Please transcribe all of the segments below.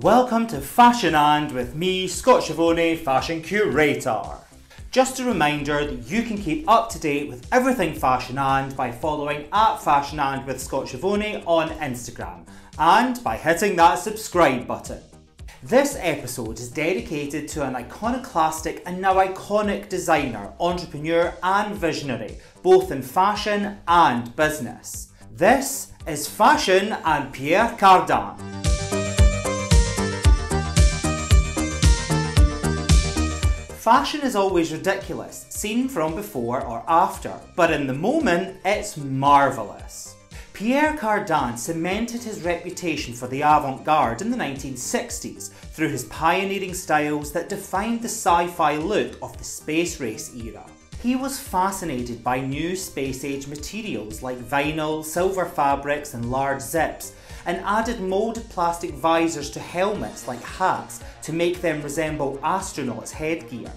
Welcome to Fashion And with me, Scott Schiavone, Fashion Curator. Just a reminder that you can keep up to date with everything Fashion And by following @Fashion And with Scott Schiavone on Instagram and by hitting that subscribe button. This episode is dedicated to an iconoclastic and now iconic designer, entrepreneur and visionary, both in fashion and business. This is Fashion and Pierre Cardin. Fashion is always ridiculous, seen from before or after, but in the moment, it's marvellous. Pierre Cardin cemented his reputation for the Avant Garde in the 1960s through his pioneering styles that defined the sci-fi look of the space race era. He was fascinated by new space-age materials like vinyl, silver fabrics and large zips, and added moulded plastic visors to helmets like hats to make them resemble astronauts' headgear.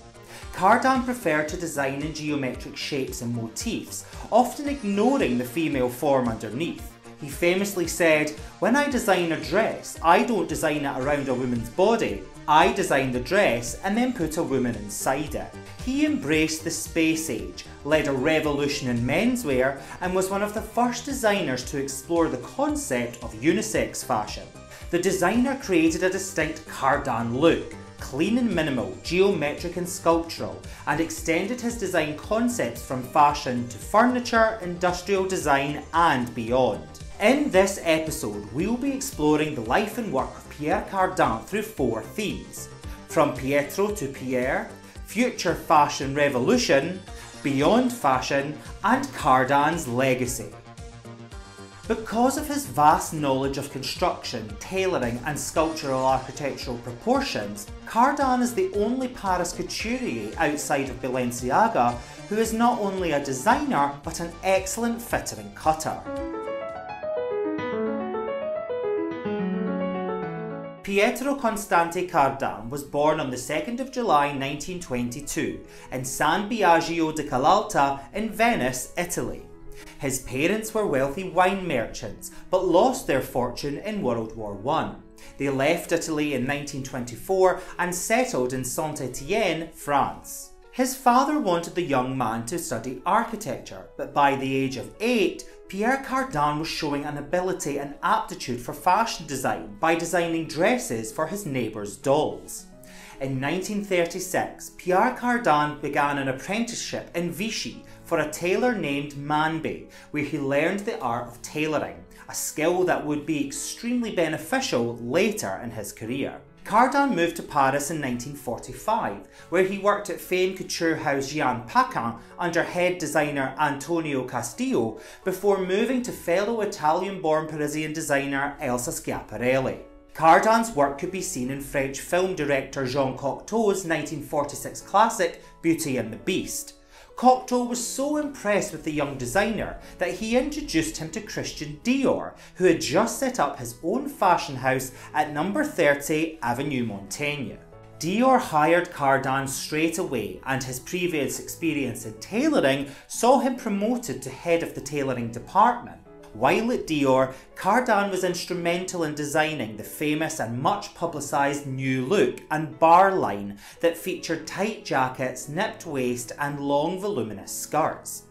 Cardin preferred to design in geometric shapes and motifs, often ignoring the female form underneath. He famously said, "When I design a dress, I don't design it around a woman's body. I design the dress and then put a woman inside it." He embraced the space age, led a revolution in menswear, and was one of the first designers to explore the concept of unisex fashion. The designer created a distinct Cardin look, clean and minimal, geometric and sculptural, and extended his design concepts from fashion to furniture, industrial design and beyond. In this episode, we will be exploring the life and work of Pierre Cardin through 4 themes: from Pietro to Pierre, future fashion revolution, beyond fashion, and Cardin's legacy. Because of his vast knowledge of construction, tailoring and sculptural architectural proportions, Cardin is the only Paris couturier outside of Balenciaga who is not only a designer but an excellent fitter and cutter. Pietro Costante Cardin was born on the 2nd of July 1922 in San Biagio di Calalta in Venice, Italy. His parents were wealthy wine merchants, but lost their fortune in World War I. They left Italy in 1924 and settled in Saint-Étienne, France. His father wanted the young man to study architecture, but by the age of 8, Pierre Cardin was showing an ability and aptitude for fashion design by designing dresses for his neighbours' dolls. In 1936, Pierre Cardin began an apprenticeship in Vichy for a tailor named Manbe, where he learned the art of tailoring, a skill that would be extremely beneficial later in his career. Cardin moved to Paris in 1945, where he worked at famed couture house Jean Paquin under head designer Antonio Castillo, before moving to fellow Italian-born Parisian designer Elsa Schiaparelli. Cardin's work could be seen in French film director Jean Cocteau's 1946 classic Beauty and the Beast. Cocteau was so impressed with the young designer that he introduced him to Christian Dior, who had just set up his own fashion house at number 30 Avenue Montaigne. Dior hired Cardin straight away, and his previous experience in tailoring saw him promoted to head of the tailoring department. While at Dior, Cardin was instrumental in designing the famous and much publicised New Look and bar line that featured tight jackets, nipped waist and long voluminous skirts.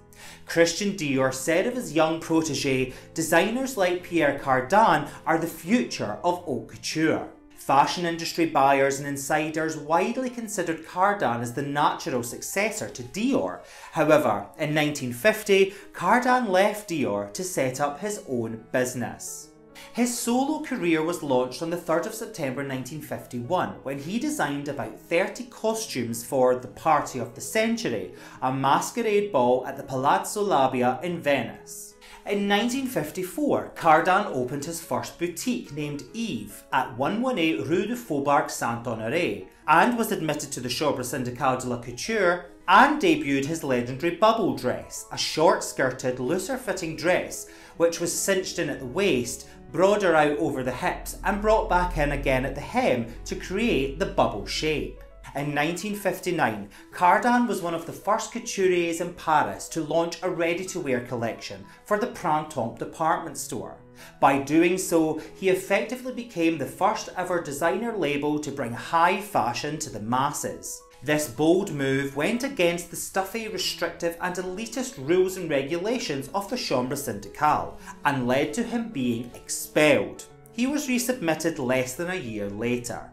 Christian Dior said of his young protégé, "Designers like Pierre Cardin are the future of haute couture." Fashion industry buyers and insiders widely considered Cardin as the natural successor to Dior. However, in 1950, Cardin left Dior to set up his own business. His solo career was launched on the 3rd of September 1951 when he designed about 30 costumes for the Party of the Century, a masquerade ball at the Palazzo Labia in Venice. In 1954, Cardin opened his first boutique named Eve at 118 Rue du Faubourg Saint-Honoré and was admitted to the Chambre Syndicale de la Couture and debuted his legendary bubble dress, a short-skirted, looser-fitting dress which was cinched in at the waist, broader out over the hips and brought back in again at the hem to create the bubble shape. In 1959, Cardin was one of the first couturiers in Paris to launch a ready-to-wear collection for the Printemps department store. By doing so, he effectively became the first ever designer label to bring high fashion to the masses. This bold move went against the stuffy, restrictive and elitist rules and regulations of the Chambre syndicale and led to him being expelled. He was resubmitted less than a year later.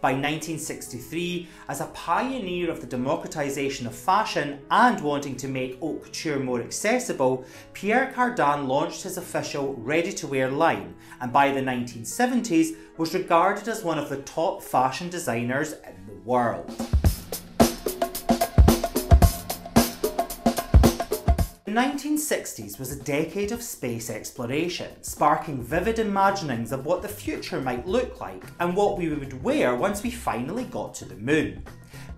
By 1963, as a pioneer of the democratisation of fashion and wanting to make haute couture more accessible, Pierre Cardin launched his official ready-to-wear line, and by the 1970s was regarded as one of the top fashion designers in the world. The 1960s was a decade of space exploration, sparking vivid imaginings of what the future might look like and what we would wear once we finally got to the moon.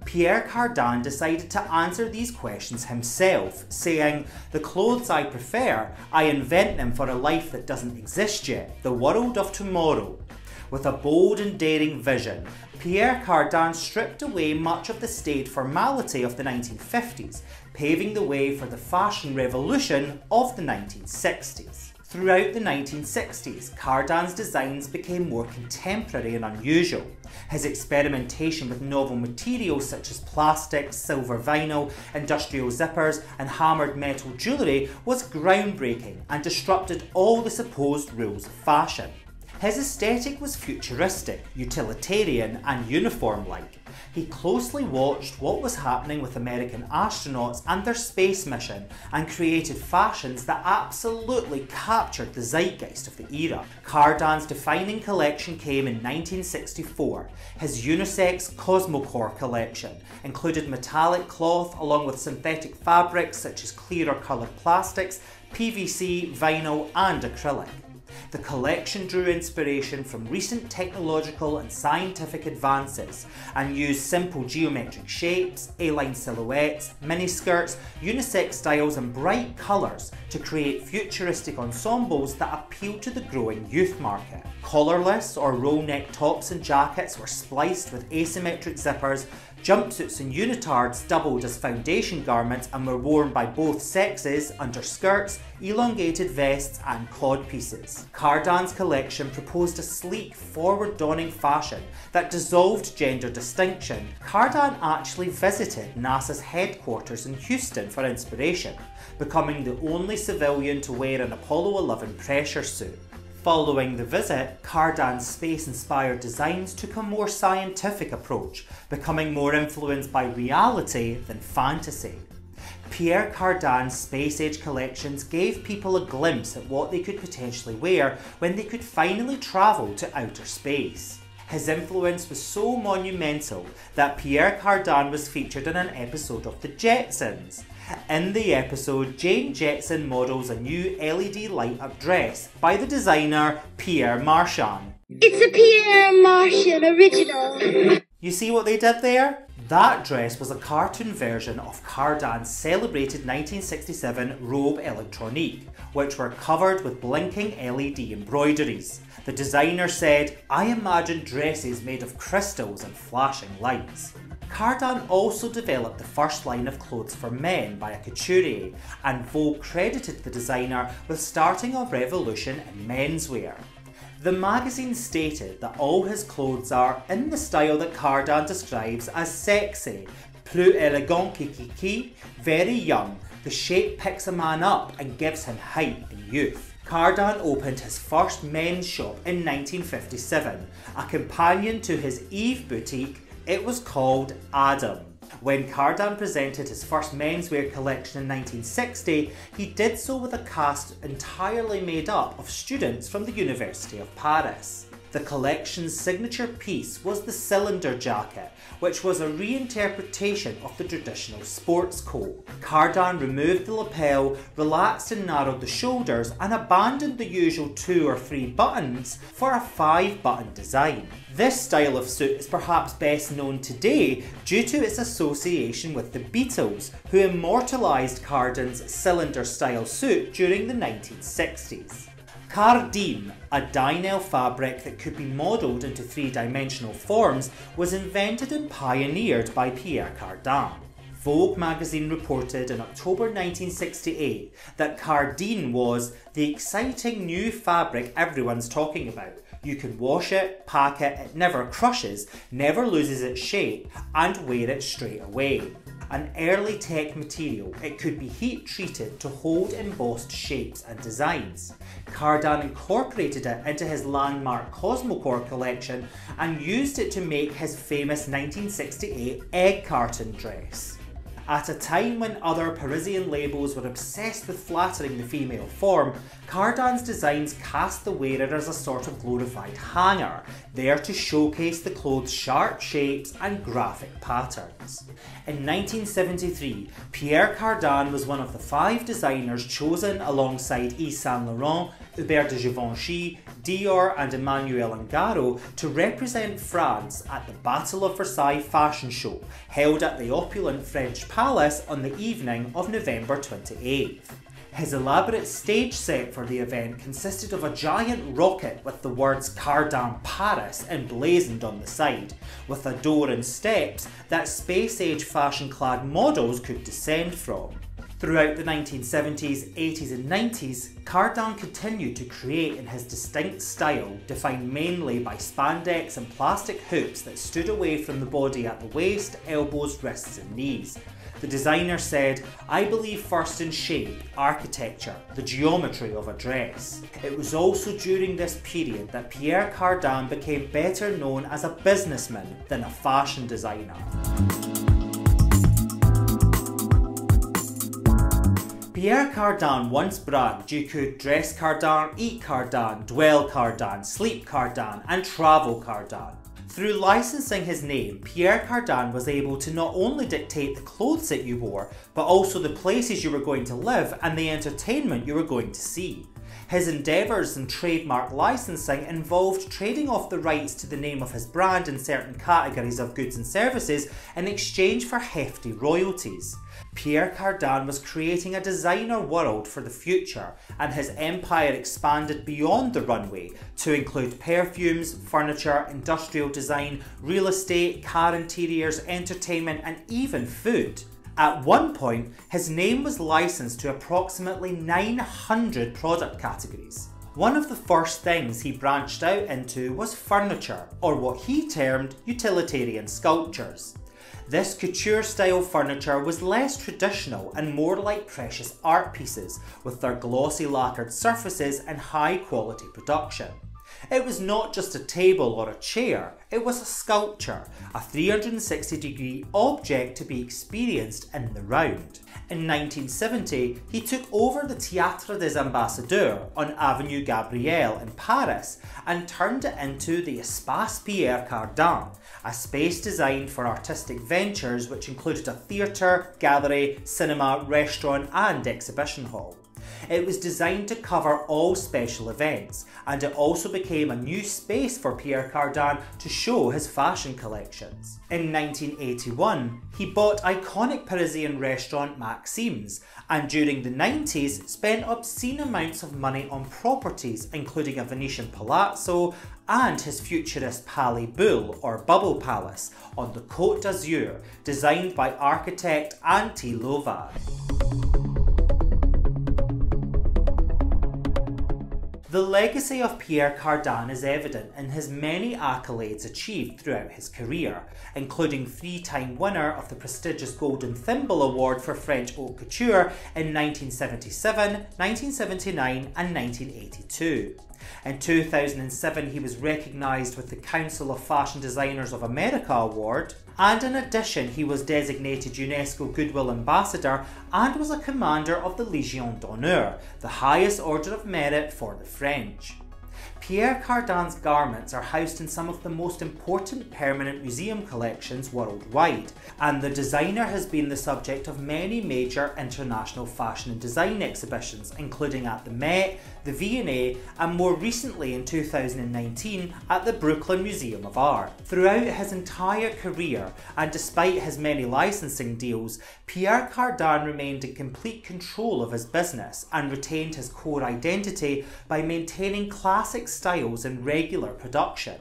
Pierre Cardin decided to answer these questions himself, saying, "The clothes I prefer, I invent them for a life that doesn't exist yet, the world of tomorrow." With a bold and daring vision, Pierre Cardin stripped away much of the staid formality of the 1950s, paving the way for the fashion revolution of the 1960s. Throughout the 1960s, Cardin's designs became more contemporary and unusual. His experimentation with novel materials such as plastic, silver vinyl, industrial zippers and hammered metal jewellery was groundbreaking and disrupted all the supposed rules of fashion. His aesthetic was futuristic, utilitarian and uniform-like. He closely watched what was happening with American astronauts and their space mission and created fashions that absolutely captured the zeitgeist of the era. Cardin's defining collection came in 1964. His unisex Cosmocore collection included metallic cloth along with synthetic fabrics such as clear or coloured plastics, PVC, vinyl and acrylic. The collection drew inspiration from recent technological and scientific advances and used simple geometric shapes, A-line silhouettes, miniskirts, unisex styles and bright colours to create futuristic ensembles that appealed to the growing youth market. Collarless or roll-neck tops and jackets were spliced with asymmetric zippers. Jumpsuits and unitards doubled as foundation garments and were worn by both sexes under skirts, elongated vests and codpieces. Cardin's collection proposed a sleek, forward-dawning fashion that dissolved gender distinction. Cardin actually visited NASA's headquarters in Houston for inspiration, becoming the only civilian to wear an Apollo 11 pressure suit. Following the visit, Cardin's space-inspired designs took a more scientific approach, becoming more influenced by reality than fantasy. Pierre Cardin's space-age collections gave people a glimpse at what they could potentially wear when they could finally travel to outer space. His influence was so monumental that Pierre Cardin was featured in an episode of The Jetsons. In the episode, Jane Jetson models a new LED light-up dress by the designer Pierre Marchand. It's a Pierre Marchand original. You see what they did there? That dress was a cartoon version of Cardin's celebrated 1967 robe électronique, which were covered with blinking LED embroideries. The designer said, "I imagined dresses made of crystals and flashing lights." Cardin also developed the first line of clothes for men by a couturier, and Vogue credited the designer with starting a revolution in menswear. The magazine stated that all his clothes are in the style that Cardin describes as sexy, plus élégant que kiki, very young. The shape picks a man up and gives him height and youth. Cardin opened his first men's shop in 1957, a companion to his Eve boutique. It was called Adam. When Cardin presented his first menswear collection in 1960, he did so with a cast entirely made up of students from the University of Paris. The collection's signature piece was the cylinder jacket, which was a reinterpretation of the traditional sports coat. Cardin removed the lapel, relaxed and narrowed the shoulders, and abandoned the usual 2 or 3 buttons for a 5-button design. This style of suit is perhaps best known today due to its association with the Beatles, who immortalised Cardin's cylinder-style suit during the 1960s. Cardin, a dynel fabric that could be modelled into 3-dimensional forms, was invented and pioneered by Pierre Cardin. Vogue magazine reported in October 1968 that Cardin was the exciting new fabric everyone's talking about. You can wash it, pack it, it never crushes, never loses its shape, and wear it straight away. An early tech material, it could be heat treated to hold embossed shapes and designs. Cardin incorporated it into his landmark Cosmocore collection and used it to make his famous 1968 egg carton dress. At a time when other Parisian labels were obsessed with flattering the female form, Cardin's designs cast the wearer as a sort of glorified hanger, there to showcase the clothes' sharp shapes and graphic patterns. In 1973, Pierre Cardin was one of the 5 designers chosen alongside Yves Saint Laurent, Hubert de Givenchy, DIOR and Emmanuel Ungaro to represent France at the Battle of Versailles fashion show, held at the opulent French palace on the evening of November 28th. His elaborate stage set for the event consisted of a giant rocket with the words Cardin Paris emblazoned on the side, with a door and steps that space-age fashion-clad models could descend from. Throughout the 1970s, 80s and 90s, Cardin continued to create in his distinct style, defined mainly by spandex and plastic hoops that stood away from the body at the waist, elbows, wrists and knees. The designer said, "I believe first in shape, architecture, the geometry of a dress." It was also during this period that Pierre Cardin became better known as a businessman than a fashion designer. Pierre Cardin once bragged you could dress Cardin, eat Cardin, dwell Cardin, sleep Cardin and travel Cardin. Through licensing his name, Pierre Cardin was able to not only dictate the clothes that you wore, but also the places you were going to live and the entertainment you were going to see. His endeavours in trademark licensing involved trading off the rights to the name of his brand in certain categories of goods and services in exchange for hefty royalties. Pierre Cardin was creating a designer world for the future, and his empire expanded beyond the runway to include perfumes, furniture, industrial design, real estate, car interiors, entertainment and even food. At one point, his name was licensed to approximately 900 product categories. One of the first things he branched out into was furniture, or what he termed utilitarian sculptures. This couture-style furniture was less traditional and more like precious art pieces, with their glossy lacquered surfaces and high-quality production. It was not just a table or a chair, it was a sculpture, a 360-degree object to be experienced in the round. In 1970, he took over the Théâtre des Ambassadeurs on Avenue Gabriel in Paris and turned it into the Espace Pierre Cardin, a space designed for artistic ventures which included a theatre, gallery, cinema, restaurant and exhibition hall. It was designed to cover all special events, and it also became a new space for Pierre Cardin to show his fashion collections. In 1981, he bought iconic Parisian restaurant Maxime's, and during the 90s spent obscene amounts of money on properties including a Venetian palazzo and his futurist Palais Bulle or Bubble Palace on the Côte d'Azur, designed by architect Antti Lovad. The legacy of Pierre Cardin is evident in his many accolades achieved throughout his career, including 3-time winner of the prestigious Golden Thimble Award for French haute couture in 1977, 1979 and 1982. In 2007 he was recognised with the Council of Fashion Designers of America Award, and in addition he was designated UNESCO Goodwill Ambassador and was a Commander of the Légion d'Honneur, the highest order of merit for the French. Pierre Cardin's garments are housed in some of the most important permanent museum collections worldwide, and the designer has been the subject of many major international fashion and design exhibitions, including at the Met, the V&A, and more recently in 2019 at the Brooklyn Museum of Art. Throughout his entire career, and despite his many licensing deals, Pierre Cardin remained in complete control of his business and retained his core identity by maintaining classic styles in regular production.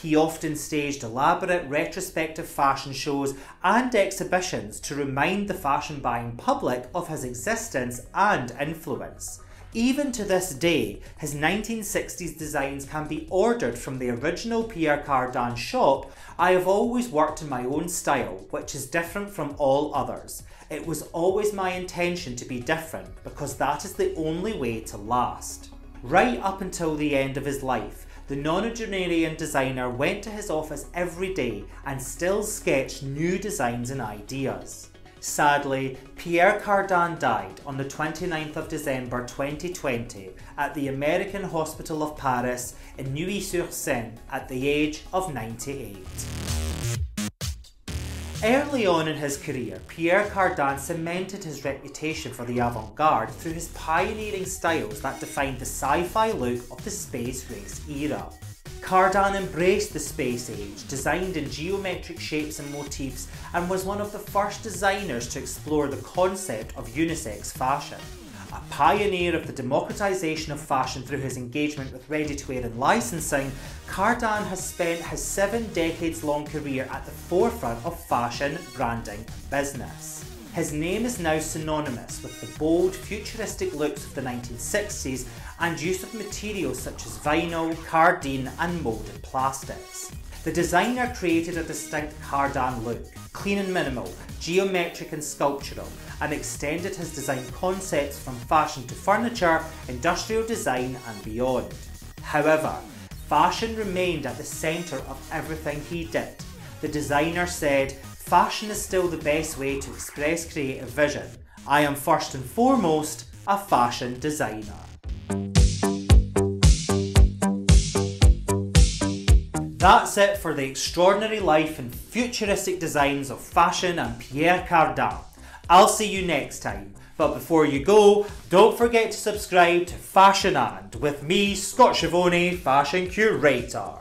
He often staged elaborate retrospective fashion shows and exhibitions to remind the fashion buying public of his existence and influence. Even to this day, his 1960s designs can be ordered from the original Pierre Cardin shop. I have always worked in my own style, which is different from all others. It was always my intention to be different because that is the only way to last. Right up until the end of his life, the nonagenarian designer went to his office every day and still sketched new designs and ideas. Sadly, Pierre Cardin died on the 29th of December 2020 at the American Hospital of Paris in Neuilly-sur-Seine at the age of 98. Early on in his career, Pierre Cardin cemented his reputation for the avant garde through his pioneering styles that defined the sci-fi look of the space race era. Cardin embraced the space age, designed in geometric shapes and motifs, and was one of the first designers to explore the concept of unisex fashion. A pioneer of the democratisation of fashion through his engagement with ready-to-wear and licensing, Cardin has spent his 7 decades-long career at the forefront of fashion, branding and business. His name is now synonymous with the bold, futuristic looks of the 1960s and use of materials such as vinyl, cardine and moulded plastics. The designer created a distinct Cardin look, clean and minimal, geometric and sculptural, and extended his design concepts from fashion to furniture, industrial design and beyond. However, fashion remained at the centre of everything he did. The designer said, "Fashion is still the best way to express creative vision. I am first and foremost a fashion designer." That's it for the extraordinary life and futuristic designs of fashion and Pierre Cardin. I'll see you next time, but before you go, don't forget to subscribe to Fashion And with me, Scott Schiavone, Fashion Curator.